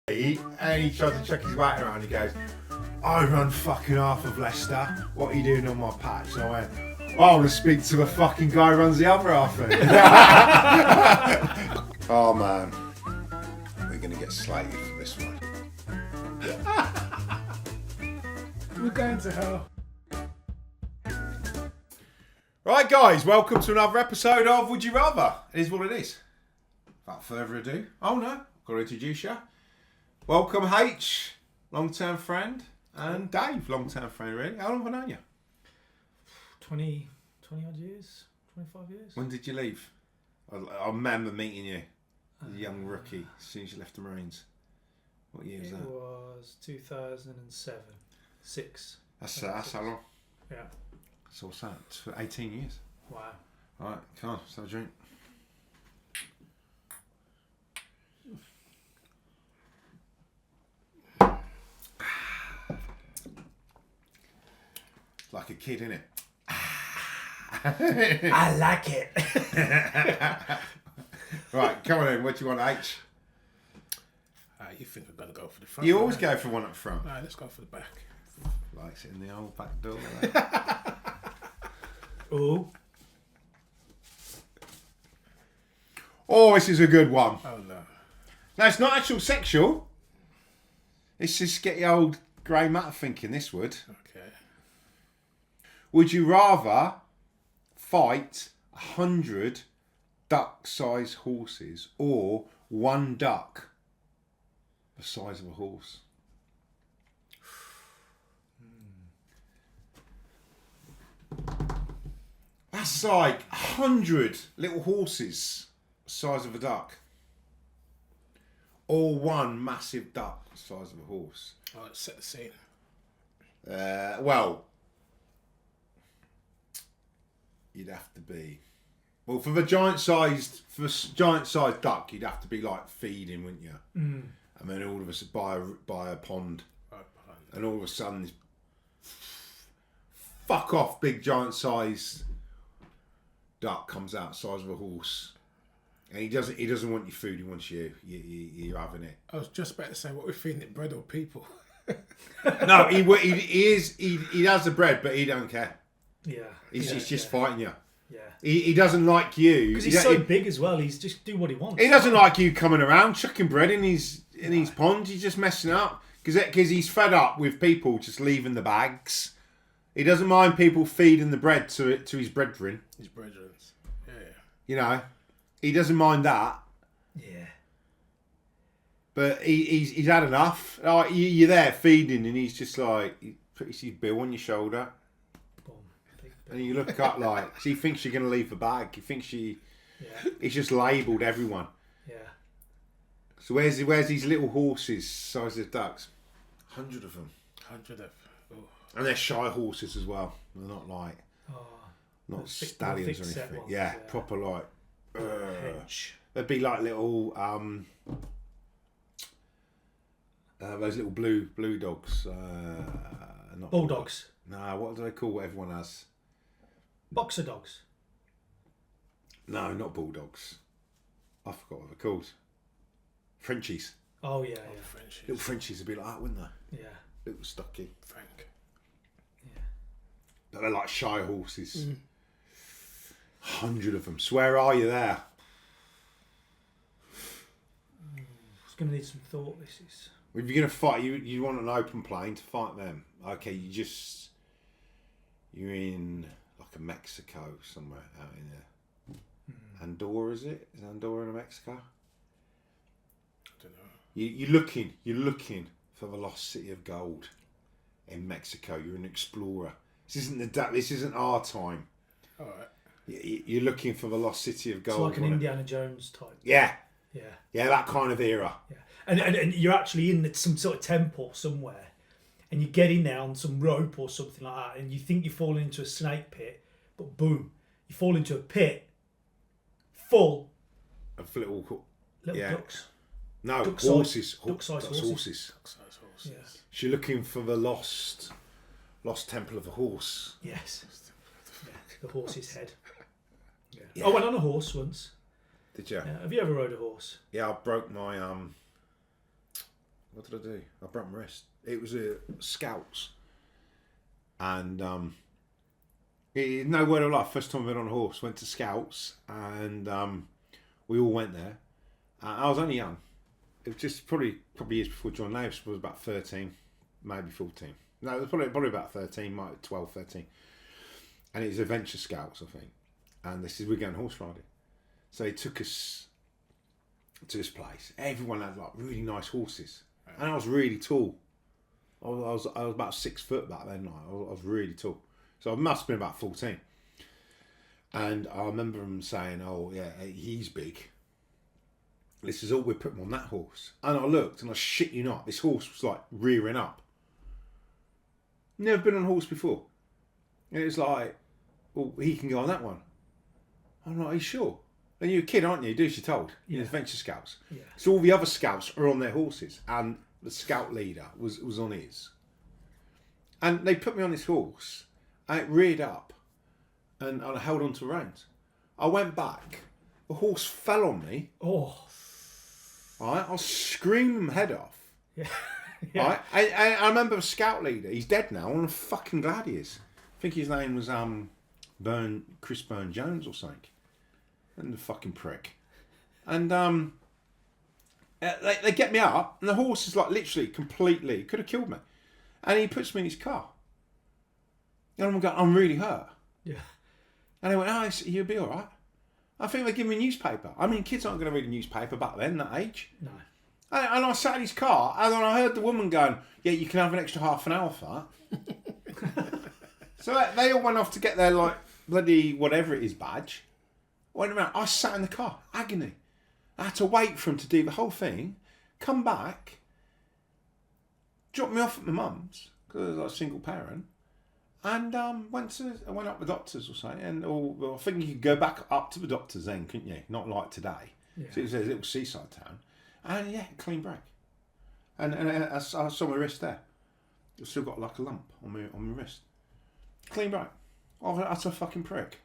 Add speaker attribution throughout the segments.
Speaker 1: And he tries to chuck his weight around. He goes, I run fucking half of Leicester. What are you doing on my patch? And I went, I want to speak to a fucking guy who runs the other half of it. Oh man, we're going to get slated for this one.
Speaker 2: We're going to hell.
Speaker 1: Right guys, welcome to another episode of Would You Rather. It is what it is. Without further ado, got to introduce you. Welcome H, long-term friend, and Dave, long-term friend really. How long have I known you?
Speaker 2: 20 odd years, 25 years.
Speaker 1: When did you leave? I remember meeting you as a young rookie as soon as you left the Marines. What year was that?
Speaker 2: It was 2007, 6.
Speaker 1: That's how long?
Speaker 2: Yeah.
Speaker 1: So what's that? For 18 years.
Speaker 2: Wow.
Speaker 1: Alright, come on, let's have a drink. It's like a kid, innit?
Speaker 2: I like it.
Speaker 1: Right, come on then, what do you want, H?
Speaker 2: You think we're going to go for the front?
Speaker 1: You always go for one up front.
Speaker 2: Alright, let's go for the back.
Speaker 1: Likes it in the old back door.
Speaker 2: Ooh.
Speaker 1: Oh, this is a good one.
Speaker 2: Oh no.
Speaker 1: No, it's not actual sexual. It's just get your old grey matter thinking, this would.
Speaker 2: Okay.
Speaker 1: Would you rather fight 100 duck-sized horses or one duck the size of a horse? That's like 100 little horses the size of a duck. Or one massive duck the size of a horse.
Speaker 2: Oh, let's set the scene.
Speaker 1: Well, you'd have to be. Well, for giant-sized duck, you'd have to be like feeding, wouldn't you?
Speaker 2: Mm.
Speaker 1: And then all of us by a pond, and all of a sudden, this fuck off big giant-sized duck comes out the size of a horse, and he doesn't want your food. He wants you. You're having it.
Speaker 2: I was just about to say, what we're feeding it, bread or people?
Speaker 1: No, he has the bread, but he don't care.
Speaker 2: Yeah.
Speaker 1: He's just fighting you.
Speaker 2: Yeah.
Speaker 1: He doesn't like you
Speaker 2: Because he's so big as well. He's just do what he wants.
Speaker 1: He doesn't like you coming around chucking bread in his pond. He's just messing up because he's fed up with people just leaving the bags. He doesn't mind people feeding the bread to his brethren.
Speaker 2: His brethren. Yeah.
Speaker 1: You know, he doesn't mind that.
Speaker 2: Yeah.
Speaker 1: But he's had enough. Like you're there feeding, and he's just like he puts his bill on your shoulder. And you look up like, he thinks you're going to leave the bag. He thinks he's just labelled everyone.
Speaker 2: Yeah.
Speaker 1: So where's these little horses, size of ducks? 100 of them.
Speaker 2: 100 of. Oh.
Speaker 1: And they're shy horses as well. They're not like, not
Speaker 2: thick,
Speaker 1: stallions or anything.
Speaker 2: ones,
Speaker 1: yeah, proper like,
Speaker 2: hench.
Speaker 1: they'd be like little, those little blue dogs. Not
Speaker 2: Bulldogs.
Speaker 1: No, what do they call what everyone has?
Speaker 2: Boxer dogs.
Speaker 1: No, not bulldogs. I forgot what they're called. Frenchies.
Speaker 2: Oh yeah,
Speaker 1: Frenchies. Little Frenchies would be like that, wouldn't they?
Speaker 2: Yeah.
Speaker 1: Little stocky.
Speaker 2: Frank. Yeah.
Speaker 1: But they're like shy horses. 100 of them. So where are you there?
Speaker 2: It's going to need some thought. This is.
Speaker 1: If you're going to fight, you want an open plane to fight them. Okay, you're in like a Mexico somewhere out in there. Andorra, is it? Is Andorra in Mexico?
Speaker 2: I don't know.
Speaker 1: You're looking for the lost city of gold in Mexico. You're an explorer. This isn't our time.
Speaker 2: All right.
Speaker 1: You're looking for the lost city of gold.
Speaker 2: It's like an Indiana Jones type.
Speaker 1: Yeah.
Speaker 2: Yeah.
Speaker 1: Yeah, that kind of era.
Speaker 2: Yeah. And you're actually in some sort of temple somewhere, and you get in there on some rope or something like that, and you think you're falling into a snake pit, but boom, you fall into a pit full
Speaker 1: of little
Speaker 2: ducks.
Speaker 1: No,
Speaker 2: Duck-sized-
Speaker 1: horses.
Speaker 2: duck-sized
Speaker 1: That's
Speaker 2: horses. Duck-sized horses. Yeah.
Speaker 1: She's looking for the lost temple of the horse.
Speaker 2: Yes. Yeah, the horse's head. Yeah. I went on a horse once.
Speaker 1: Did you?
Speaker 2: Yeah. Have you ever rode a horse?
Speaker 1: Yeah, I broke my What did I do? I broke my wrist. It was a Scouts. And no word of life. First time I've been on a horse. Went to Scouts, and we all went there. I was only young. It was just probably a couple of years before John Naves. Was about 13, maybe 14. No, it was probably about 13, might 12, 13. And it was Adventure Scouts, I think. And they said, we're going horse riding. So they took us to this place. Everyone had like really nice horses. And I was really tall. I was about 6 foot back then. I was really tall. So I must have been about 14. And I remember them saying, oh yeah, he's big. This is all we're putting on that horse. And I looked, and I shit you not, this horse was like rearing up. Never been on a horse before. And it was like, well, he can go on that one. I'm like, are you sure? And you're a kid, aren't you? You do as you're told. You're Adventure Scouts. Yeah. So all the other scouts are on their horses, and the scout leader was on his. And they put me on this horse, and it reared up, and I held on to the reins. I went back. The horse fell on me.
Speaker 2: Oh.
Speaker 1: All right, I was screaming my head off.
Speaker 2: Yeah.
Speaker 1: Yeah. Right? I remember the scout leader. He's dead now, and I'm fucking glad he is. I think his name was Chris Burne-Jones or something. And the fucking prick. And they get me up, and the horse is like literally completely could have killed me. And he puts me in his car. And I'm going, I'm really hurt.
Speaker 2: Yeah.
Speaker 1: And he went, oh, you'll be all right. I think they give me a newspaper. I mean, kids aren't going to read a newspaper back then, that age.
Speaker 2: No.
Speaker 1: And I sat in his car, and then I heard the woman going, yeah, you can have an extra half an hour for that. So they all went off to get their, like, bloody whatever it is badge. Went around. I sat in the car. Agony. I had to wait for him to do the whole thing, come back, drop me off at my mum's, because I was like a single parent, and went up the doctors or something, and I think you could go back up to the doctors then, couldn't you? Not like today. Yeah. So it was a little seaside town. And yeah, clean break. And I saw my wrist there. I've still got like a lump on my wrist. Clean break. Oh, that's a fucking prick.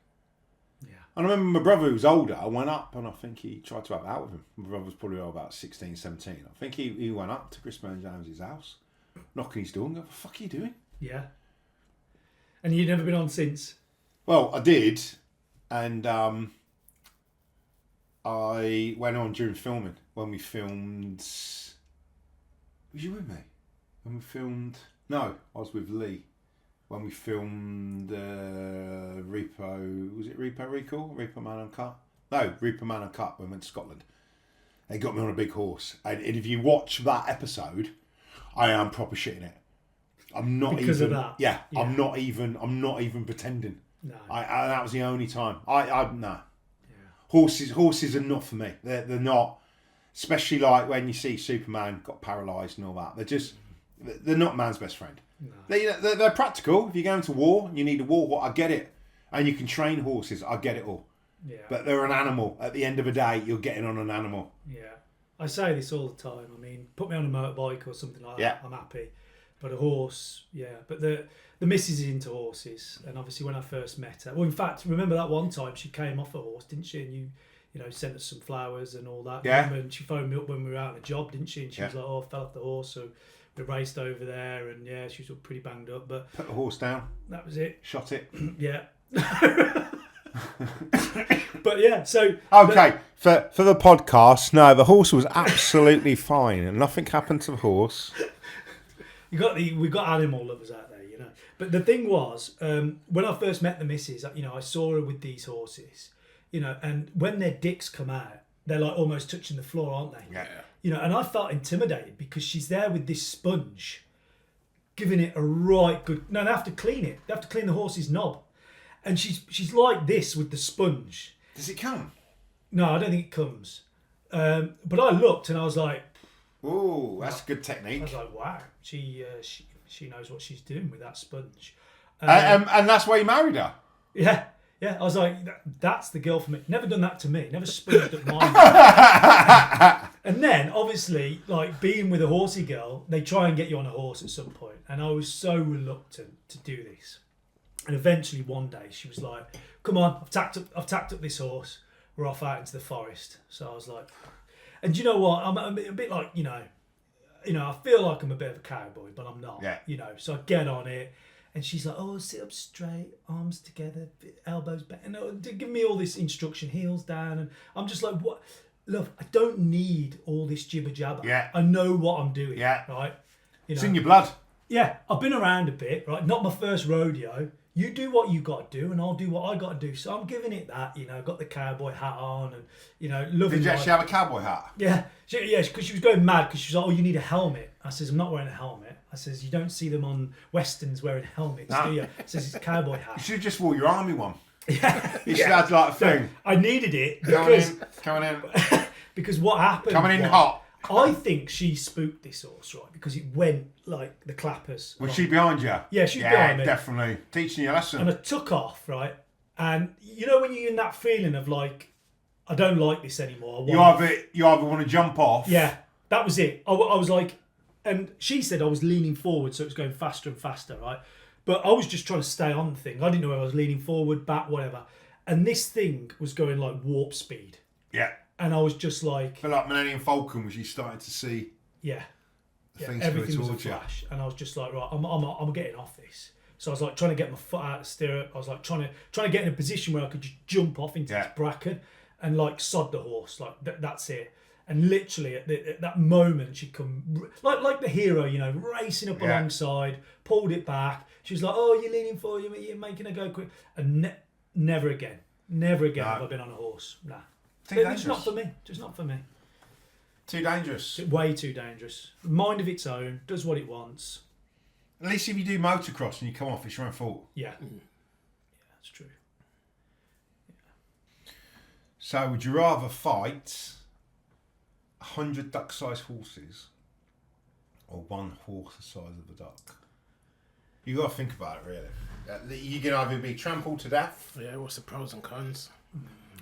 Speaker 2: Yeah.
Speaker 1: And I remember my brother, who was older, I went up, and I think he tried to have it out with him. My brother was probably about 16, 17. I think he went up to Chris Burne-Jones' house, knocking his door and go, what the fuck are you doing?
Speaker 2: Yeah. And you've never been on since?
Speaker 1: Well, I did. And I went on during filming. When we filmed... Was you with me? When we filmed... No, I was with Lee. When we filmed Repo... Was it Repo Recall? Repo Man Uncut? No, Repo Man Uncut when we went to Scotland. They got me on a big horse. And if you watch that episode, I am proper shitting it. I'm not
Speaker 2: because
Speaker 1: even...
Speaker 2: of that?
Speaker 1: Yeah, I'm not even pretending.
Speaker 2: No.
Speaker 1: That was the only time. No. Horses are not for me. They're not, especially like when you see Superman got paralysed and all that. They're not man's best friend. No. They're practical. If you're going to war and you need a war horse, I get it. And you can train horses, I get it all. Yeah. But they're an animal. At the end of the day, you're getting on an animal.
Speaker 2: Yeah. I say this all the time. I mean, put me on a motorbike or something like that, I'm happy. But a horse, yeah. But the missus is into horses, and obviously when I first met her, well, in fact, remember that one time she came off a horse, didn't she? And you know, sent us some flowers and all that.
Speaker 1: Yeah.
Speaker 2: And she phoned me up when we were out on a job, didn't she? And she was like, "Oh, I fell off the horse," so we raced over there, and yeah, she was all pretty banged up. But
Speaker 1: put the horse down.
Speaker 2: That was it.
Speaker 1: Shot it.
Speaker 2: Yeah. But yeah, so
Speaker 1: okay, for the podcast, no, the horse was absolutely fine, and nothing happened to the horse.
Speaker 2: We got animal lovers out there, you know. But the thing was, when I first met the missus, you know, I saw her with these horses, you know, and when their dicks come out, they're like almost touching the floor, aren't they?
Speaker 1: Yeah.
Speaker 2: You know, and I felt intimidated because she's there with this sponge, giving it a right good. No, they have to clean it. They have to clean the horse's knob, and she's like this with the sponge.
Speaker 1: Does it come?
Speaker 2: No, I don't think it comes. But I looked and I was like,
Speaker 1: "Ooh, that's a good technique."
Speaker 2: I was like, "Wow, she knows what she's doing with that sponge."
Speaker 1: And that's why you married her.
Speaker 2: Yeah. I was like, "That's the girl for me." Never done that to me. Never sponged up mine. And then, obviously, like being with a horsey girl, they try and get you on a horse at some point, and I was so reluctant to do this. And eventually, one day, she was like, "Come on, I've tacked up this horse. We're off out into the forest." So I was like, and do you know what? I'm a bit like, you know, you know, I feel like I'm a bit of a cowboy, but I'm not.
Speaker 1: Yeah.
Speaker 2: You know, so I get on it, and she's like, "Oh, sit up straight, arms together, elbows back," and give me all this instruction, heels down, and I'm just like, "What? Love, I don't need all this jibber jabber.
Speaker 1: Yeah.
Speaker 2: I know what I'm doing.
Speaker 1: Yeah.
Speaker 2: Right. You
Speaker 1: It's
Speaker 2: know,
Speaker 1: in your blood.
Speaker 2: yeah, I've been around a bit, right? Not my first rodeo. You do what you got to do, and I'll do what I got to do. So I'm giving it that, you know. Got the cowboy hat on, and you know, loving.
Speaker 1: Did you
Speaker 2: life.
Speaker 1: actually have a cowboy hat?
Speaker 2: Yeah, because she was going mad because she was like, "Oh, you need a helmet." I says, "I'm not wearing a helmet." I says, "You don't see them on westerns wearing helmets,
Speaker 1: No.
Speaker 2: do you?" I says, "It's a cowboy
Speaker 1: You
Speaker 2: hat."
Speaker 1: should have just wore your army one.
Speaker 2: Yeah,
Speaker 1: You should have like a thing.
Speaker 2: I needed it
Speaker 1: Coming in.
Speaker 2: because what happened?
Speaker 1: Coming in
Speaker 2: was,
Speaker 1: hot.
Speaker 2: I think she spooked this horse, right? Because it went like the clappers.
Speaker 1: Was
Speaker 2: right?
Speaker 1: she behind you?
Speaker 2: Yeah, she was behind me.
Speaker 1: Definitely. Teaching you a lesson.
Speaker 2: And I took off, right? And you know when you're in that feeling of like, I don't like this anymore.
Speaker 1: You either want to jump off.
Speaker 2: Yeah, that was it. I was like, and she said I was leaning forward, so it was going faster and faster, right? But I was just trying to stay on the thing. I didn't know whether I was leaning forward, back, whatever. And this thing was going like warp speed.
Speaker 1: Yeah.
Speaker 2: And I was just like...
Speaker 1: But like Millennium Falcon, was you starting to see
Speaker 2: Yeah.
Speaker 1: things
Speaker 2: Everything
Speaker 1: coming
Speaker 2: was a
Speaker 1: towards you?
Speaker 2: flash. And I was just like, right, I'm getting off this. So I was like trying to get my foot out of the stirrup. I was like trying to get in a position where I could just jump off into this bracket and like sod the horse. Like that's it. And literally at that moment, she'd come like the hero, you know, racing up alongside, pulled it back. She was like, "Oh, you're leaning forward, you're making her go quick." And never again have I been on a horse. Nah, it's not for me. Just not for me.
Speaker 1: Too dangerous.
Speaker 2: Way too dangerous. Mind of its own, does what it wants.
Speaker 1: At least if you do motocross and you come off, it's your own fault.
Speaker 2: Yeah, yeah, that's true.
Speaker 1: So, would you rather fight 100 duck-sized horses or one horse the size of a duck? You got to think about it, really. You can either be trampled to death.
Speaker 3: Yeah, what's the pros and cons?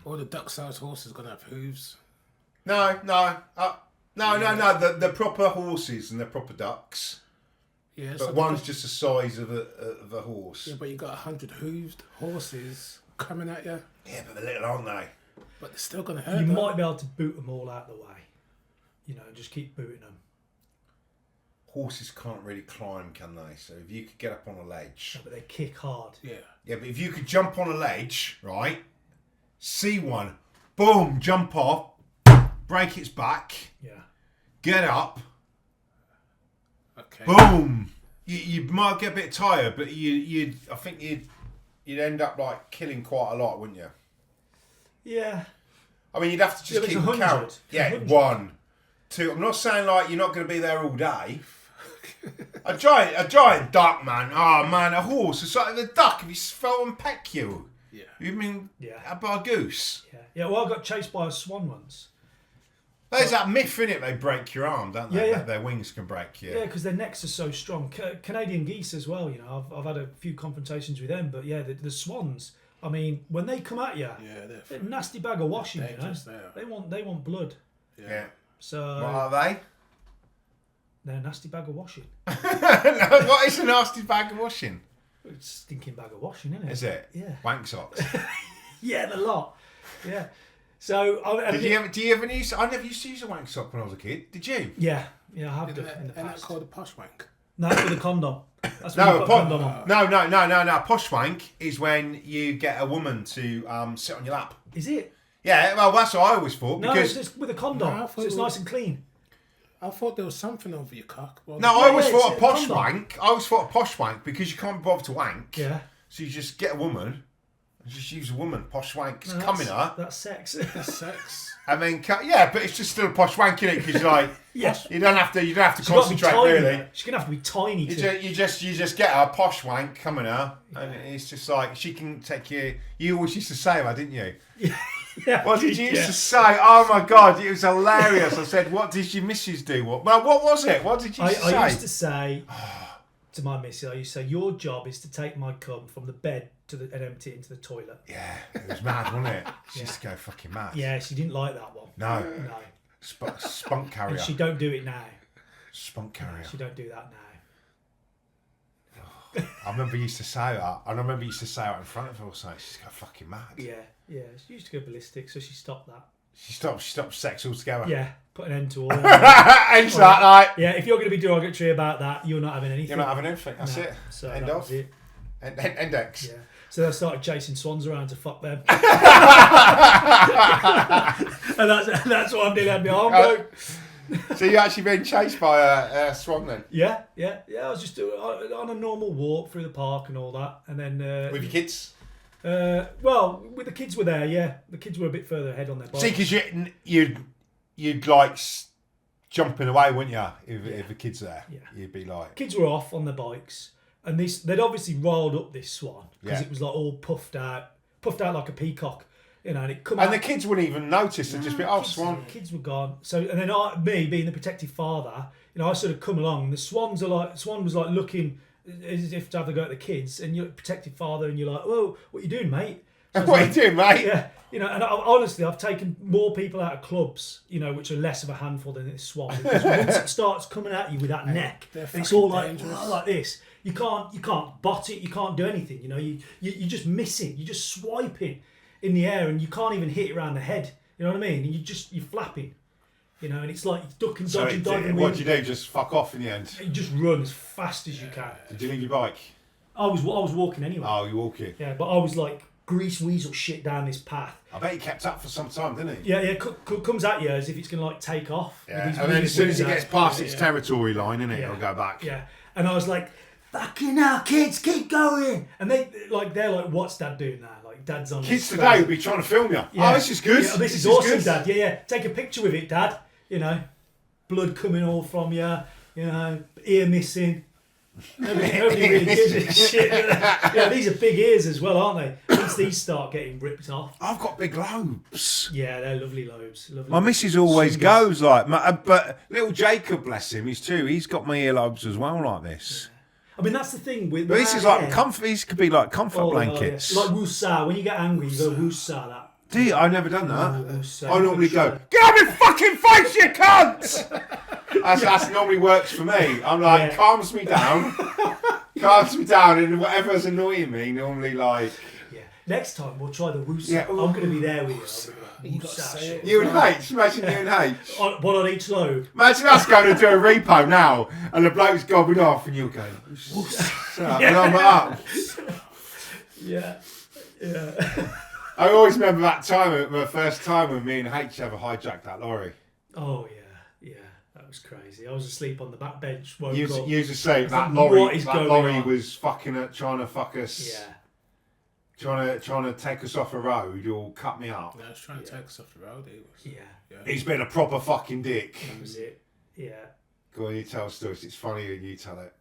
Speaker 3: All the duck-sized horses gonna have hooves.
Speaker 1: No. The proper horses and the proper ducks.
Speaker 3: Yeah,
Speaker 1: But one's just the size of a horse.
Speaker 3: Yeah, but you got 100 hooved horses coming at you.
Speaker 1: Yeah, but they're little, aren't they?
Speaker 3: But they're still gonna hurt.
Speaker 2: You
Speaker 3: them.
Speaker 2: might be able to boot them all out of the way. You know, just keep booting them.
Speaker 1: Horses can't really climb, can they? So if you could get up on a ledge...
Speaker 2: No, but they kick hard.
Speaker 3: Yeah.
Speaker 1: Yeah, but if you could jump on a ledge, right? See one, boom, jump off, break its back, get up,
Speaker 3: Okay.
Speaker 1: boom. You might get a bit tired, but I think you'd end up like killing quite a lot, wouldn't you?
Speaker 2: Yeah.
Speaker 1: I mean, you'd have to just
Speaker 2: Yeah,
Speaker 1: keep
Speaker 2: it's 100.
Speaker 1: count. Yeah,
Speaker 2: 100.
Speaker 1: 1, 2. I'm not saying like you're not going to be there all day. A giant duck, man. Oh man, a horse. It's like the duck. If he fell and peck you,
Speaker 3: Yeah.
Speaker 1: you mean
Speaker 2: Yeah.
Speaker 1: by a goose?
Speaker 2: Yeah. Well, I got chased by a swan once.
Speaker 1: There's that myth in it. They break your arm, don't they?
Speaker 2: Yeah.
Speaker 1: That their wings can break you.
Speaker 2: Yeah, because their necks are so strong. Canadian geese as well. You know, I've had a few confrontations with them, but yeah, the swans. I mean, when they come at you, they're a nasty bag of washing. You know, they want blood.
Speaker 1: Yeah.
Speaker 2: So
Speaker 1: What are they?
Speaker 2: they're a nasty bag of washing.
Speaker 1: What is a nasty bag of washing?
Speaker 2: It's a stinking bag of washing, isn't it?
Speaker 1: Is it?
Speaker 2: Yeah.
Speaker 1: Wank socks.
Speaker 2: Yeah, the lot. Yeah. So
Speaker 1: Do you ever use? I never used to use a wank sock when I was a kid. Did you?
Speaker 2: Yeah, I have done
Speaker 3: Isn't
Speaker 2: in the
Speaker 3: that
Speaker 2: past.
Speaker 3: called a posh wank?
Speaker 2: No, that's with a condom. That's when you
Speaker 1: No,
Speaker 2: put a condom on.
Speaker 1: no. A posh wank is when you get a woman to sit on your lap.
Speaker 2: Is it?
Speaker 1: Yeah, well, that's what I always thought.
Speaker 2: No,
Speaker 1: Because
Speaker 2: it's just with a condom.
Speaker 3: No, I
Speaker 2: So
Speaker 3: thought
Speaker 2: it's
Speaker 3: it was-
Speaker 2: nice and clean.
Speaker 3: I thought there was something over your cock. Well,
Speaker 1: I always
Speaker 2: yeah,
Speaker 1: thought a
Speaker 2: it's a
Speaker 1: posh
Speaker 2: condom.
Speaker 1: wank. I always thought a posh wank because you can't bother to wank.
Speaker 2: Yeah.
Speaker 1: So you just get a woman, and just use a woman. Posh wank is
Speaker 2: No,
Speaker 1: coming her,
Speaker 2: That's sex.
Speaker 3: that's sex.
Speaker 1: and then yeah, but it's just still a posh wank, innit? Because like,
Speaker 2: Yes.
Speaker 1: you don't have to
Speaker 2: She's got to be
Speaker 1: concentrate
Speaker 2: tiny.
Speaker 1: really.
Speaker 2: She's gonna have to be tiny
Speaker 1: You
Speaker 2: too.
Speaker 1: just get her posh wank coming her, and it's just like she can take you. You always used to say that, didn't you?
Speaker 2: Yeah.
Speaker 1: What did you used to say? Oh my god, it was hilarious. I said, "What did your missus do?" What was it? What did you say?
Speaker 2: I used to say to my missus, I used to say, "Your job is to take my cum from the bed and empty it into the toilet."
Speaker 1: Yeah, it was mad, wasn't it? She used to go fucking mad.
Speaker 2: Yeah, she didn't like that one.
Speaker 1: No.
Speaker 2: No.
Speaker 1: Spunk carrier.
Speaker 2: And she don't do it now.
Speaker 1: Spunk carrier.
Speaker 2: She don't do that now.
Speaker 1: I remember you used to say that. I remember you used to say that in front of her or something. She's go fucking mad.
Speaker 2: Yeah. She used to go ballistic, so she stopped that.
Speaker 1: She stopped sex altogether.
Speaker 2: Yeah, put an end to all that.
Speaker 1: Ends that like.
Speaker 2: Yeah, if you're going to be derogatory about that, you're not having anything.
Speaker 1: You're not having anything. That's
Speaker 2: No.
Speaker 1: it.
Speaker 2: So
Speaker 1: End
Speaker 2: that
Speaker 1: of.
Speaker 2: was it.
Speaker 1: Index.
Speaker 2: Yeah. So they started chasing swans around to fuck them. And that's what I'm doing. Had my arm broke.
Speaker 1: So you actually been chased by a swan then?
Speaker 2: Yeah. I was just on a normal walk through the park and all that, and then
Speaker 1: With your kids?
Speaker 2: well, with the kids were there. Yeah, the kids were a bit further ahead on their bikes.
Speaker 1: See, because you'd like jumping away, wouldn't you? If the kids are there, you'd be like.
Speaker 2: Kids were off on their bikes, and they'd obviously riled up this swan because
Speaker 1: Yeah.
Speaker 2: it was like all puffed out like a peacock, you know. And it come
Speaker 1: And
Speaker 2: out,
Speaker 1: the kids wouldn't even notice. They'd just be, oh, swan.
Speaker 2: Kids were gone. So and then me being the protective father, you know, I sort of come along. And the swan was like looking as if to have a go at the kids, and you're a protective father, and you're like, "Whoa, what are you doing, mate?" So I was
Speaker 1: What are
Speaker 2: like,
Speaker 1: you doing, mate?
Speaker 2: Yeah, you know, and honestly, I've taken more people out of clubs, you know, which are less of a handful than this swan. Because once it starts coming at you with that neck,
Speaker 3: they're
Speaker 2: and it's
Speaker 3: fucking
Speaker 2: all like
Speaker 3: dangerous.
Speaker 2: like this. You can't bot it. You can't do anything. You know, you just missing. You're just swiping in the air, and you can't even hit it around the head. You know what I mean? And you're flapping. You know, and it's like ducking,
Speaker 1: So
Speaker 2: dodging, diving.
Speaker 1: what do you do? Just fuck off in the end?
Speaker 2: You just run as fast as you can.
Speaker 1: Did you leave your bike?
Speaker 2: I was walking anyway.
Speaker 1: Oh, you're walking.
Speaker 2: Yeah, but I was like grease weasel shit down this path.
Speaker 1: I bet he kept up for some time, didn't he?
Speaker 2: Yeah, comes at you as if it's gonna like take off.
Speaker 1: Yeah.
Speaker 2: With these
Speaker 1: And then as soon as he
Speaker 2: wings
Speaker 1: gets
Speaker 2: out.
Speaker 1: past its territory line, innit, it'll go back.
Speaker 2: Yeah, and I was like, "Fucking hell, kids, keep going!" And they're like, "What's Dad doing now?" Like, Dad's on.
Speaker 1: Kids
Speaker 2: the
Speaker 1: today will be trying to film you.
Speaker 2: Yeah.
Speaker 1: Oh, this is good.
Speaker 2: Yeah, this is awesome,
Speaker 1: good.
Speaker 2: Dad. Yeah. Take a picture with it, Dad. You know, blood coming all from you. You know, ear missing. Nobody really gives a shit. Yeah, these are big ears as well, aren't they? Once these start getting ripped off.
Speaker 1: I've got big lobes.
Speaker 2: Yeah, they're lovely lobes. Lovely.
Speaker 1: My missus always goes like, but little Jacob, bless him, he's got my earlobes as well like this.
Speaker 2: I mean, that's the thing with.
Speaker 1: But this is like comfort. These could be like comfort blankets.
Speaker 2: Like woosah. When you get angry, you go woosah. That.
Speaker 1: Do you? I've never done that.
Speaker 2: Woosah.
Speaker 1: I normally go, get out of my fucking face, you cunt! That's normally works for me. I'm like, calms me down, and whatever's annoying me, normally like.
Speaker 2: Yeah. Next time we'll try the woosah.
Speaker 1: Yeah.
Speaker 2: I'm going to be there with you.
Speaker 3: You got to say it.
Speaker 1: You and H, imagine you and H.
Speaker 2: One on each lobe.
Speaker 1: Imagine us going to do a repo now, and the bloke's gobbing off, and you'll go, and I'm up.
Speaker 2: Yeah.
Speaker 1: I always remember that time, my first time when me and H ever hijacked that lorry.
Speaker 2: Oh yeah, that was crazy. I was asleep on the back bench. Woke
Speaker 1: You
Speaker 2: up.
Speaker 1: used to say that
Speaker 2: What
Speaker 1: lorry,
Speaker 2: is going on?
Speaker 1: was fucking trying to fuck us.
Speaker 2: Yeah.
Speaker 1: Trying to take us off a road or cut me up.
Speaker 3: I was trying to take us off the road. He was.
Speaker 2: Yeah.
Speaker 1: He's been a proper fucking dick.
Speaker 2: That was it. Yeah.
Speaker 1: Go on, you tell stories. It's funny when you tell it.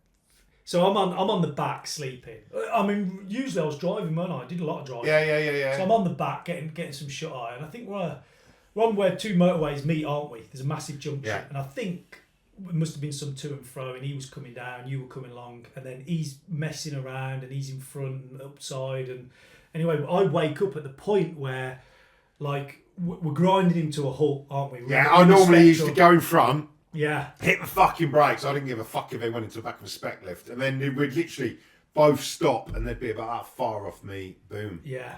Speaker 2: So I'm on the back sleeping. I mean, usually I was driving, weren't I? I did a lot of driving.
Speaker 1: Yeah.
Speaker 2: So I'm on the back getting some shut eye, and I think we're on where two motorways meet, aren't we? There's a massive junction,
Speaker 1: Yeah.
Speaker 2: and I think it must have been some to and fro, and he was coming down, you were coming along, and then he's messing around, and he's in front and upside, and anyway, I wake up at the point where, like, we're grinding him to a halt, aren't we?
Speaker 1: Yeah, I normally used to go in front.
Speaker 2: Yeah.
Speaker 1: Hit the fucking brakes. I didn't give a fuck if they went into the back of a spec lift. And then we'd literally both stop and they'd be about that far off me. Boom.
Speaker 2: Yeah.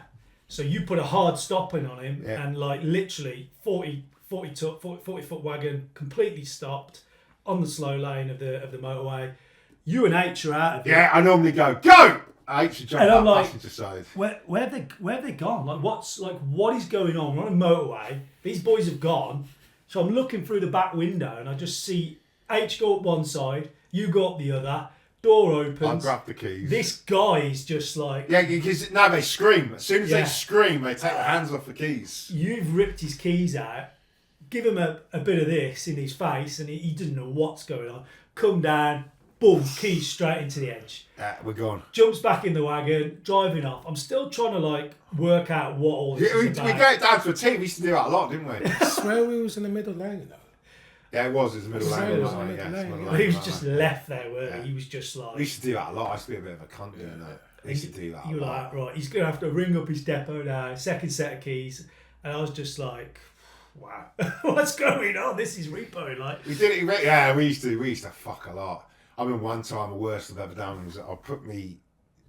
Speaker 2: So you put a hard stopping on him
Speaker 1: Yeah.
Speaker 2: and like literally 40 foot wagon completely stopped on the slow lane of the motorway. You and H are out of it.
Speaker 1: Yeah, I normally go, go! I used to jump
Speaker 2: And I'm
Speaker 1: that
Speaker 2: like,
Speaker 1: passenger side.
Speaker 2: Where have they gone? What is going on? We're on a motorway. These boys have gone. So I'm looking through the back window and I just see H go up one side, you go up the other, door opens.
Speaker 1: I grab the keys.
Speaker 2: This guy is just like...
Speaker 1: Yeah, because now they scream. As soon as they scream, they take their hands off the keys.
Speaker 2: You've ripped his keys out, give him a bit of this in his face and he doesn't know what's going on. Come down, boom, keys straight into the edge.
Speaker 1: Yeah, we're gone.
Speaker 2: Jumps back in the wagon, driving off. I'm still trying to like work out what all this
Speaker 1: We
Speaker 2: is
Speaker 1: got
Speaker 2: about.
Speaker 1: it down to a team. We used to do that a lot, didn't we?
Speaker 3: I swear we was in the middle lane though.
Speaker 1: Yeah, it was. It was the middle
Speaker 3: Sorry,
Speaker 1: lane.
Speaker 3: it was
Speaker 1: wasn't
Speaker 3: the
Speaker 1: it?
Speaker 3: middle
Speaker 1: Yeah, it's
Speaker 3: lane,
Speaker 1: middle
Speaker 3: yeah.
Speaker 2: He was
Speaker 1: lane,
Speaker 2: just
Speaker 1: right.
Speaker 2: left there, weren't
Speaker 1: Yeah.
Speaker 2: he? He was just like...
Speaker 1: We used to do that a lot. I used to be a bit of a cunt doing that. I used to do that
Speaker 2: You
Speaker 1: a
Speaker 2: were
Speaker 1: lot.
Speaker 2: like, right, he's going to have to ring up his depot now, second set of keys. And I was just like, wow, what's going on? This is repo. Like,
Speaker 1: We did it. Yeah, we used to fuck a lot. I mean, one time the worst I've ever done was I put me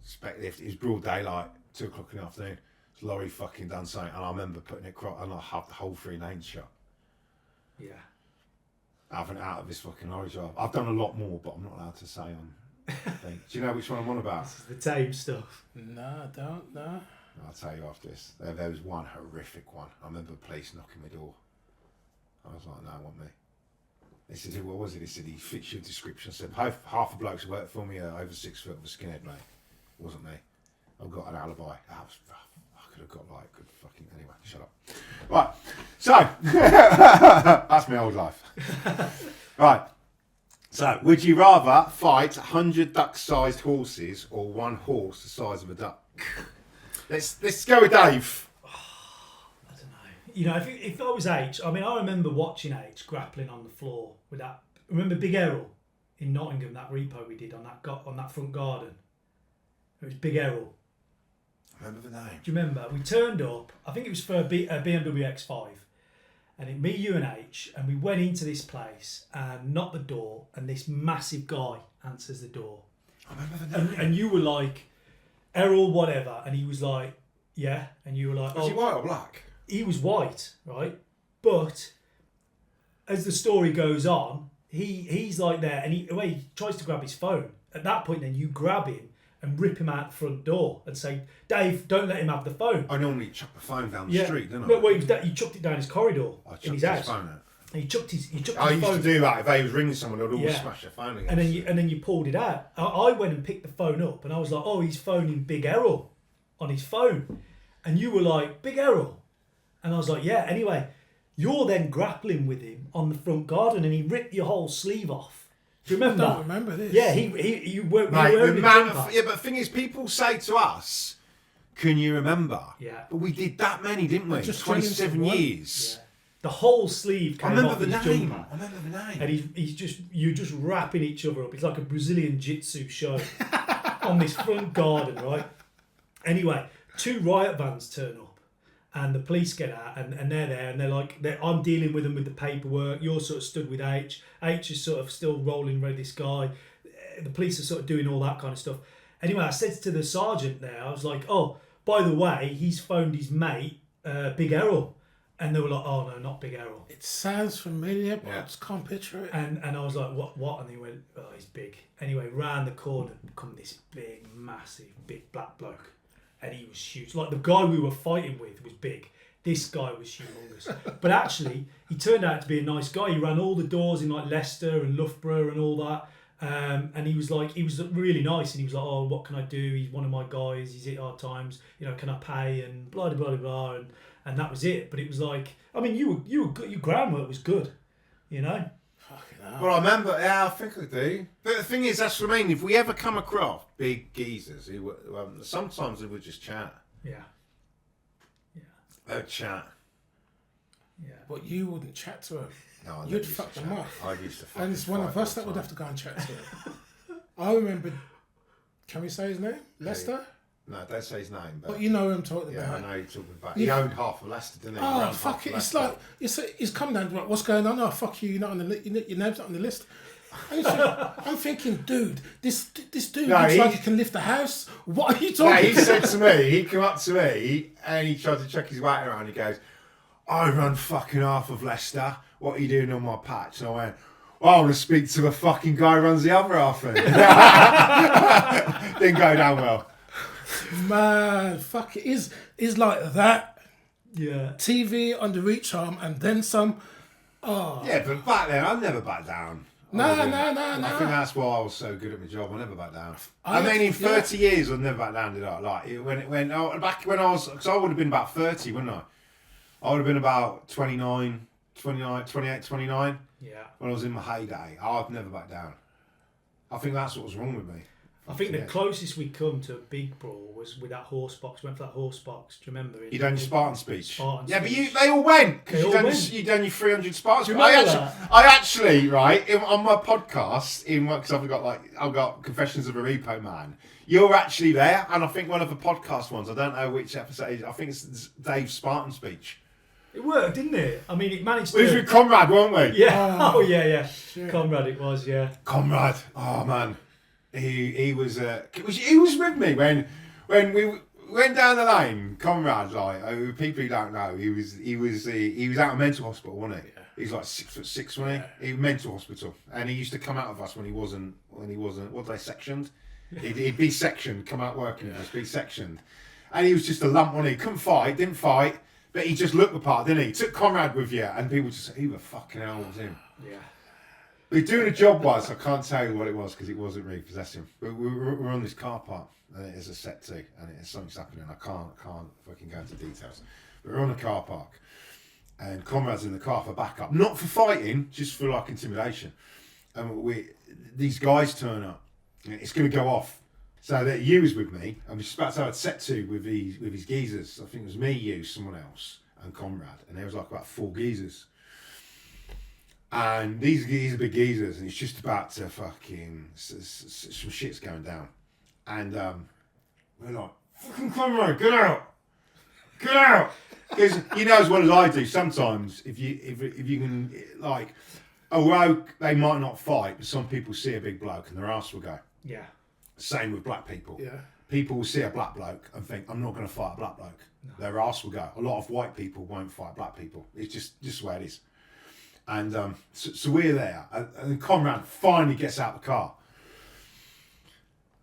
Speaker 1: spec lift. It was broad daylight, 2:00 in the afternoon. lorry fucking done something, and I remember putting it across, and I had the whole 3 lanes shut.
Speaker 2: Yeah.
Speaker 1: Having it out of this fucking lorry drive. I've done a lot more, but I'm not allowed to say on thing. Do you know which one I'm on about?
Speaker 2: This is the tame stuff.
Speaker 3: No, I don't. No.
Speaker 1: I'll tell you after this. There was one horrific one. I remember the police knocking my door. I was like, no, it wasn't me. They said, what was it? They said, he fits your description. I said, half the blokes who worked for me are over 6 foot with a skinhead, mate. It wasn't me. I've got an alibi. That was rough. I could have got like good fucking... Anyway, shut up. Right, so, that's my old life. Right, so, would you rather fight 100 duck-sized horses or one horse the size of a duck? Let's go with Dave.
Speaker 2: I don't know. You know, if I was H, I mean, I remember watching H grappling on the floor with that. Remember Big Errol in Nottingham, that repo we did on that front garden? It was Big Errol.
Speaker 1: I remember the name.
Speaker 2: Do you remember? We turned up, I think it was for a BMW X5, and me, you and H, and we went into this place and knocked the door, and this massive guy answers the door.
Speaker 1: I remember the name.
Speaker 2: And you were like, Errol whatever, and he was like, yeah, and you were like,
Speaker 1: Was he white or black?
Speaker 2: He was white, right? But as the story goes on, he's like there, and he tries to grab his phone. At that point, then you grab him and rip him out the front door and say, Dave, don't let him have the phone.
Speaker 1: I normally chuck the phone down the street, don't I?
Speaker 2: Well, he chucked it down his corridor in his house.
Speaker 1: His phone out.
Speaker 2: And he chucked his phone.
Speaker 1: I used to do that. If they was ringing someone, I'd always smash their phone against
Speaker 2: and then you pulled it out. I went and picked the phone up, and I was like, oh, he's phoning Big Errol on his phone. And you were like, Big Errol? And I was like, yeah. Anyway, you're then grappling with him on the front garden, and he ripped your whole sleeve off. Do you remember
Speaker 3: I
Speaker 2: that?
Speaker 3: don't remember this.
Speaker 2: Yeah, you were
Speaker 1: Mate,
Speaker 2: wearing a jumper.
Speaker 1: yeah, but the thing is, people say to us, can you remember?
Speaker 2: Yeah.
Speaker 1: But we did that many, didn't we?
Speaker 3: Just
Speaker 1: 27
Speaker 3: one.
Speaker 1: years.
Speaker 2: Yeah. The whole sleeve
Speaker 1: I
Speaker 2: came
Speaker 1: remember
Speaker 2: off
Speaker 1: the
Speaker 2: his
Speaker 1: name.
Speaker 2: jumper.
Speaker 1: I remember the name.
Speaker 2: And you're just wrapping each other up. It's like a Brazilian jitsu show on this front garden, right? Anyway, 2 riot vans turn up, and the police get out, and they're there, and they're like, I'm dealing with them with the paperwork. You're sort of stood with H. H is sort of still rolling with this guy. The police are sort of doing all that kind of stuff. Anyway, I said to the sergeant there, I was like, oh, by the way, he's phoned his mate, Big Errol. And they were like, oh, no, not Big Errol.
Speaker 3: It sounds familiar, but I just can't picture it.
Speaker 2: And I was like, what? And they went, oh, he's big. Anyway, round the corner come this big, massive, big black bloke. And he was huge. Like, the guy we were fighting with was big. This guy was humongous. But actually, he turned out to be a nice guy. He ran all the doors in, like, Leicester and Loughborough and all that. And he was really nice. And he was like, oh, what can I do? He's one of my guys. He's hit hard times. You know, can I pay? And blah, blah, blah, blah. And that was it. But it was like, I mean, you were good. Your groundwork was good, you know?
Speaker 3: Fucking hell.
Speaker 1: Well, I remember, yeah, I think I do. But the thing is, that's what I mean. If we ever come across big geezers, who were, sometimes they would just chat.
Speaker 2: Yeah. Yeah.
Speaker 1: They would chat.
Speaker 2: Yeah.
Speaker 3: But you wouldn't chat to him.
Speaker 1: No, I
Speaker 3: You'd
Speaker 1: used to
Speaker 3: fuck them
Speaker 1: chat.
Speaker 3: off.
Speaker 1: I used to fuck
Speaker 3: And it's one of us that would have to go and chat to him. I remember, can we say his name? Lester?
Speaker 1: No, don't say his name.
Speaker 3: But you know who I'm talking
Speaker 1: yeah,
Speaker 3: about.
Speaker 1: I know you're talking about. He owned half of Leicester, didn't he? He
Speaker 3: Oh,
Speaker 1: owned
Speaker 3: fuck
Speaker 1: half
Speaker 3: it.
Speaker 1: of
Speaker 3: It's
Speaker 1: Leicester.
Speaker 3: like, he's come down to like, what's going on? Oh, fuck you, you're not on the your name's not on the list. And I'm thinking, dude, this dude looks like he can lift the house. What are you talking
Speaker 1: Yeah, he
Speaker 3: about?
Speaker 1: said to me, he came up to me and he tried to check his weight around. He goes, I run fucking half of Leicester. What are you doing on my patch? And I went, well, I want to speak to a fucking guy who runs the other half of it. Didn't go down well.
Speaker 3: Man, fuck it is like that.
Speaker 2: Yeah.
Speaker 3: TV on the reach arm and then some. Oh.
Speaker 1: Yeah, but back then, I never backed down.
Speaker 3: No.
Speaker 1: I think that's why I was so good at my job. I never backed down. I mean, in 30 years, I've never backed down, did I? Like, back when I was, because I would have been about 30, wouldn't I? I would have been about 28, 29.
Speaker 2: Yeah.
Speaker 1: When I was in my heyday. I've never backed down. I think that's what was wrong with me.
Speaker 2: I think the closest we come to a big brawl was with that horse box. We went for that horse box. Do you remember?
Speaker 1: You done your Spartan speech.
Speaker 2: Spartan
Speaker 1: yeah,
Speaker 2: speech.
Speaker 1: but they all went
Speaker 2: They
Speaker 1: because
Speaker 2: all went.
Speaker 1: you done your 300 Spartans.
Speaker 2: Do you remember
Speaker 1: I actually, right, on my podcast, because I've got Confessions of a Repo Man. You're actually there, and I think one of the podcast ones. I don't know which episode it is. I think it's Dave's Spartan speech.
Speaker 2: It worked, didn't it? I mean, it managed to.
Speaker 1: We was with Conrad, weren't we?
Speaker 2: Yeah. Oh, yeah.
Speaker 3: Shit.
Speaker 2: Conrad, it was. Yeah.
Speaker 1: Conrad. Oh man, he was with me when went down the lane. Conrad, like people who don't know, he was out of mental hospital, wasn't he? Yeah. He's like 6'6", wasn't he? Yeah. He was mental hospital, and he used to come out of us when he wasn't. What they sectioned? He'd be sectioned, come out working, just be sectioned, and he was just a lump, wasn't he? Couldn't fight, didn't fight, but he just looked the part, didn't he? He took Conrad with you, and people just said, "Who the fucking hell was him?"
Speaker 2: Yeah.
Speaker 1: We're doing a job once. I can't tell you what it was because it wasn't really possessing. But we're on this car park, and it is a set too, and something's happening. I can't fucking go into details. But we're on a car park, and Conrad's in the car for backup, not for fighting, just for like intimidation. And these guys turn up. It's going to go off. So that you was with me, and we're just about to have a set two with his geezers. I think it was me, you, someone else, and Conrad, and there was like about 4 geezers. And these are big geezers, and it's just about to fucking some shit's going down, and we're like, "Fucking Conrad, get out, get out!" Because you know as well as I do. Sometimes if you can, like, although they might not fight, but some people see a big bloke and their ass will go.
Speaker 2: Yeah.
Speaker 1: Same with black people.
Speaker 3: Yeah.
Speaker 1: People will see a black bloke and think, "I'm not going to fight a black bloke." No. Their ass will go. A lot of white people won't fight black people. It's just the way it is. And so we're there, and Conrad finally gets out the car.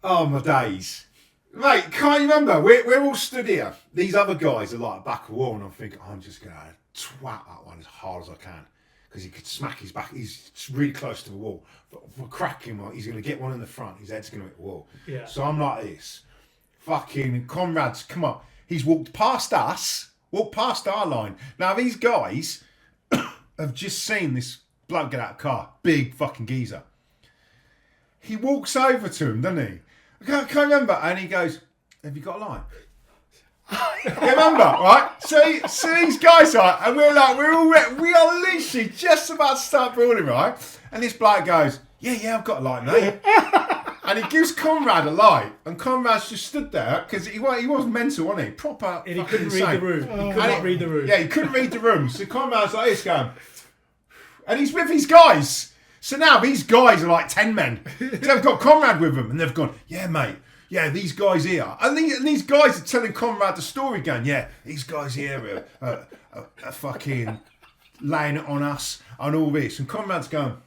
Speaker 1: Oh my days, mate! Can't you remember? We're all stood here. These other guys are like back of the wall, and I'm thinking, I'm just gonna twat that one as hard as I can because he could smack his back. He's really close to the wall. But we're cracking him. He's gonna get one in the front. His head's gonna hit the wall.
Speaker 2: Yeah.
Speaker 1: So I'm like this. Fucking Conrad's come on. He's walked past us, walked past our line. Now these guys have just seen this bloke get out of the car. Big fucking geezer. He walks over to him, doesn't he? I can't remember. And he goes, "Have you got a line?" You remember, right? So these guys are, and we are literally just about to start brawling, right? And this bloke goes, yeah, I've got a light, mate. And he gives Conrad a light, and Conrad's just stood there because he was mental, wasn't he? Proper.
Speaker 2: And he couldn't read the room. He could not read the room.
Speaker 1: Yeah, he couldn't read the room. So Conrad's like this going, and he's with his guys. So now these guys are like 10 men. So they've got Conrad with them, and they've gone, "Yeah, mate. Yeah, these guys here." And these guys are telling Conrad the story, going, "Yeah, these guys here are fucking laying it on us and all this." And Conrad's going.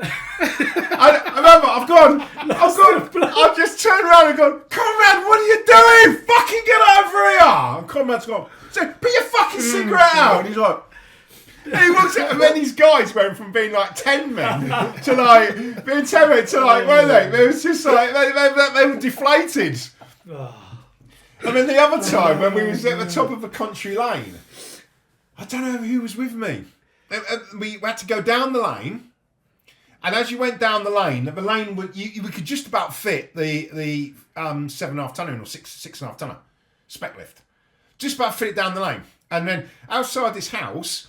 Speaker 1: I remember, I've just turned around and gone, "Conrad, what are you doing? Fucking get over here!" And Conrad's gone, "So put your fucking cigarette out." And he's like, and he looks at them, and these guys went from being like 10 men to like being 10 men to like, were they? It was just like they were deflated. And then the other time when we was at the top of a country lane, I don't know who was with me. We had to go down the lane. And as you went down the lane we could just about fit the 7.5 tonner or 6.5 tonner spec lift, just about fit it down the lane. And then outside this house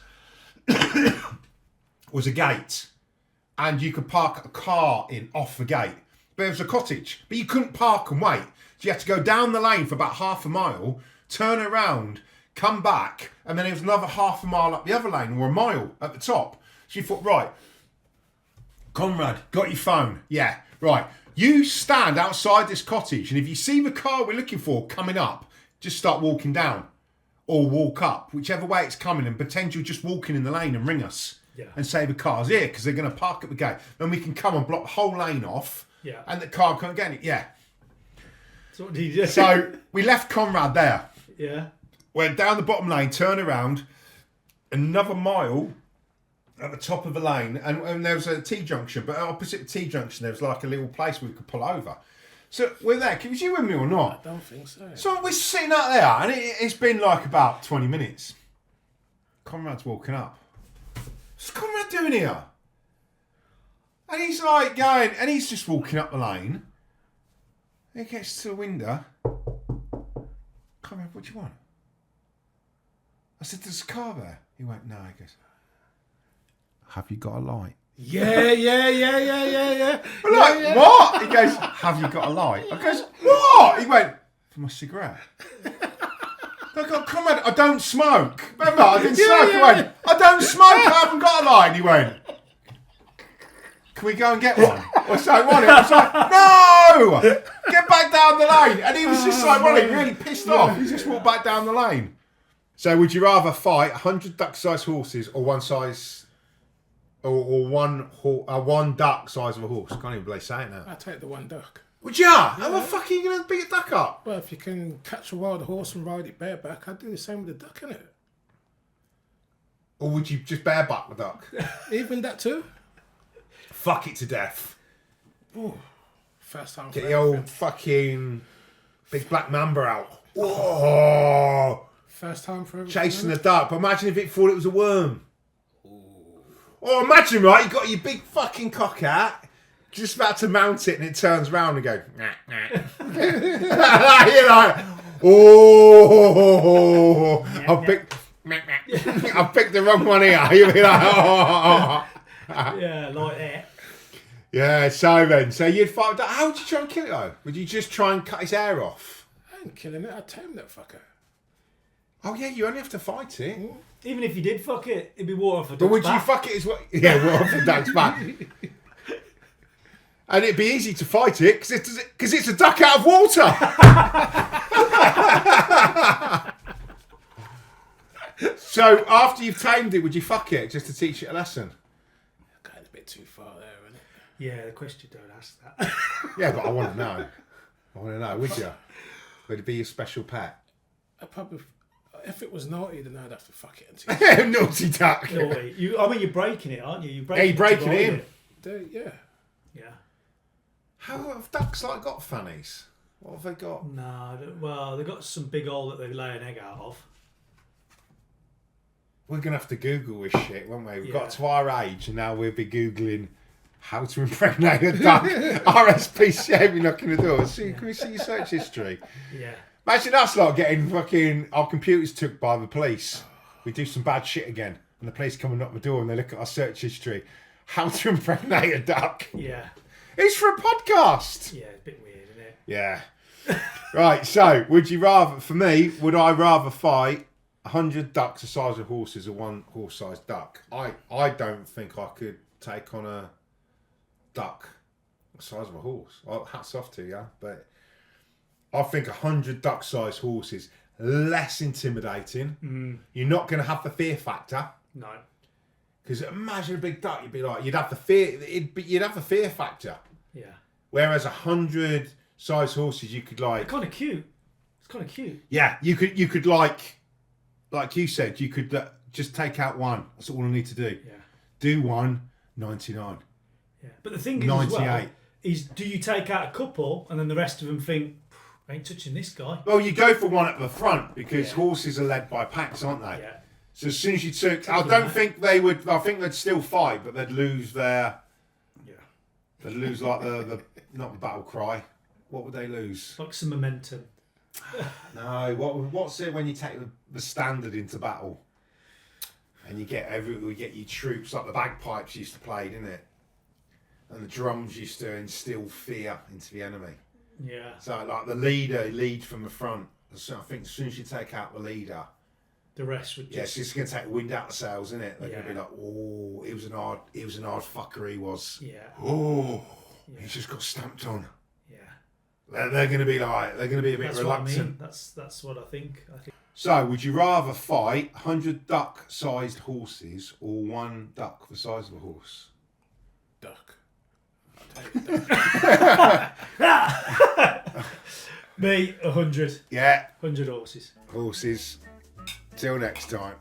Speaker 1: was a gate, and you could park a car in off the gate. But it was a cottage, but you couldn't park and wait. So you had to go down the lane for about half a mile, turn around, come back, and then it was another half a mile up the other lane, or a mile at the top. So you thought, right, Conrad, got your phone? Yeah, right. You stand outside this cottage, and if you see the car we're looking for coming up, just start walking down or walk up, whichever way it's coming, and pretend you're just walking in the lane and ring us and say the car's here because they're going to park at the gate. Then we can come and block the whole lane off and the car can't get it. Yeah.
Speaker 2: So what did you do?
Speaker 1: So we left Conrad there.
Speaker 2: Yeah.
Speaker 1: Went down the bottom lane, turned around, another mile at the top of the lane, and there was a T-junction, but opposite the T-junction there was like a little place where we could pull over. So we're there. Was you with me or not?
Speaker 3: I don't think so.
Speaker 1: So we're sitting out there, and it's been like about 20 minutes. Conrad's walking up. What's Conrad doing here? And he's like going, and he's just walking up the lane. He gets to the window. Conrad, what do you want? I said, "There's a car there." He went, "No." He goes, "Have you got a light?"
Speaker 3: Yeah.
Speaker 1: We're like, "What?" He goes, "Have you got a light?" I goes, "What?" He went, "For my cigarette." I go, "Conrad, I don't smoke." Remember, I didn't smoke. He went, "I don't smoke, I haven't got a light." And he went, can we go and get one? Or so I want it. I was like, no! Get back down the lane. And he was just like, really pissed off. He just walked back down the lane. So would you rather fight 100 duck-sized horses or one duck size of a horse? Can't even believe saying that.
Speaker 3: I take the one duck.
Speaker 1: Would you? How the fuck are you going to beat a duck up?
Speaker 3: Well, if you can catch a wild horse and ride it bareback, I'd do the same with the duck, innit?
Speaker 1: Or would you just bareback the duck?
Speaker 3: Even that too?
Speaker 1: Fuck it to death.
Speaker 3: Ooh, first time.
Speaker 1: Get the old fucking big black mamba out. Oh,
Speaker 3: First time for everything.
Speaker 1: chasing the duck. But imagine if it thought it was a worm. Or imagine, right, you got your big fucking cock out, just about to mount it, and it turns round and goes, nah, nah. You're like, oh, I've picked the wrong one here. You'll be like, oh.
Speaker 2: Yeah, like that.
Speaker 1: Yeah, so then, so you'd fight. How would you try and kill it though? Would you just try and cut his hair off?
Speaker 3: I ain't killing it, I'd tame that fucker.
Speaker 1: Oh yeah, you only have to fight it.
Speaker 2: Even if you did fuck it, it'd be water off a duck's
Speaker 1: But would you
Speaker 2: back.
Speaker 1: fuck it as well? Yeah, water off the duck's back. And it'd be easy to fight it because it's a duck out of water. So after you've tamed it, would you fuck it just to teach it a lesson?
Speaker 3: Going a bit too far there, isn't it?
Speaker 2: Yeah, the question don't ask that.
Speaker 1: Yeah, but I want to know. Would you? Would it be your special pet?
Speaker 3: I probably, if it was naughty, then I'd have to fuck it and teach it.
Speaker 1: Naughty duck.
Speaker 2: Naughty. You're breaking it, aren't you? You're
Speaker 1: Yeah, you're breaking
Speaker 2: to
Speaker 1: it
Speaker 2: ride
Speaker 1: in.
Speaker 3: Yeah.
Speaker 2: Yeah.
Speaker 1: How have ducks like got fannies? What have they got?
Speaker 2: No, well, they've got some big hole that they lay an egg out of.
Speaker 1: We're going to have to Google this shit, won't we? We've got
Speaker 2: Yeah.
Speaker 1: to our age and now we'll be Googling how to impregnate a duck. RSPCA, we're knocking the door. See, can we see your search history?
Speaker 2: Yeah.
Speaker 1: Imagine us like getting fucking our computers took by the police. We do some bad shit again and the police come and knock the door and they look at our search history. How to impregnate a duck.
Speaker 2: Yeah.
Speaker 1: It's for a podcast.
Speaker 2: Yeah, it's a bit weird, isn't it?
Speaker 1: Yeah. Right, so would you rather, for me, would I rather fight 100 ducks the size of horses or one horse-sized duck? I don't think I could take on a duck the size of a horse. Well, hats off to you, but I think 100 duck-sized horses less intimidating. You're not going to have the fear factor.
Speaker 2: No.
Speaker 1: Because imagine a big duck, you'd have the fear. You'd have the fear factor.
Speaker 2: Yeah.
Speaker 1: Whereas 100 size horses, you could like.
Speaker 2: Kind of cute. It's kind of cute.
Speaker 1: Yeah, you could like you said, you could just take out one. That's all I need to do.
Speaker 2: Yeah.
Speaker 1: Do one, 99.
Speaker 2: Yeah. But the thing is,
Speaker 1: 98.
Speaker 2: as well, is do you take out a couple and then the rest of them think, I ain't touching this guy?
Speaker 1: Well, you go for one at the front because
Speaker 2: Yeah.
Speaker 1: horses are led by packs, aren't they?
Speaker 2: Yeah.
Speaker 1: So as soon as you took, I don't think they would. I think they'd still fight, but they'd lose their.
Speaker 2: Yeah.
Speaker 1: They'd lose like the not the battle cry. What would they lose?
Speaker 2: Like some momentum.
Speaker 1: No, what's it when you take the standard into battle, and you get your troops like the bagpipes used to play, didn't it? And the drums used to instill fear into the enemy.
Speaker 2: Yeah.
Speaker 1: So like the lead from the front. So I think as soon as you take out the leader,
Speaker 2: The rest would
Speaker 1: yes,
Speaker 2: just...
Speaker 1: it's going to take the wind out the sails, isn't it? They're
Speaker 2: Yeah.
Speaker 1: going to be like, oh, it was an hard fucker. He was.
Speaker 2: Yeah.
Speaker 1: Oh,
Speaker 2: Yeah.
Speaker 1: he's just got stamped on.
Speaker 2: Yeah.
Speaker 1: They're going to be like, they're going to be a bit
Speaker 2: That's
Speaker 1: reluctant.
Speaker 2: what I mean. That's what I think.
Speaker 1: So, would you rather fight 100 duck-sized horses or one duck the size of a horse?
Speaker 3: Duck. I'll take the duck.
Speaker 2: Me, 100.
Speaker 1: Yeah,
Speaker 2: 100 horses.
Speaker 1: horses. Till next time.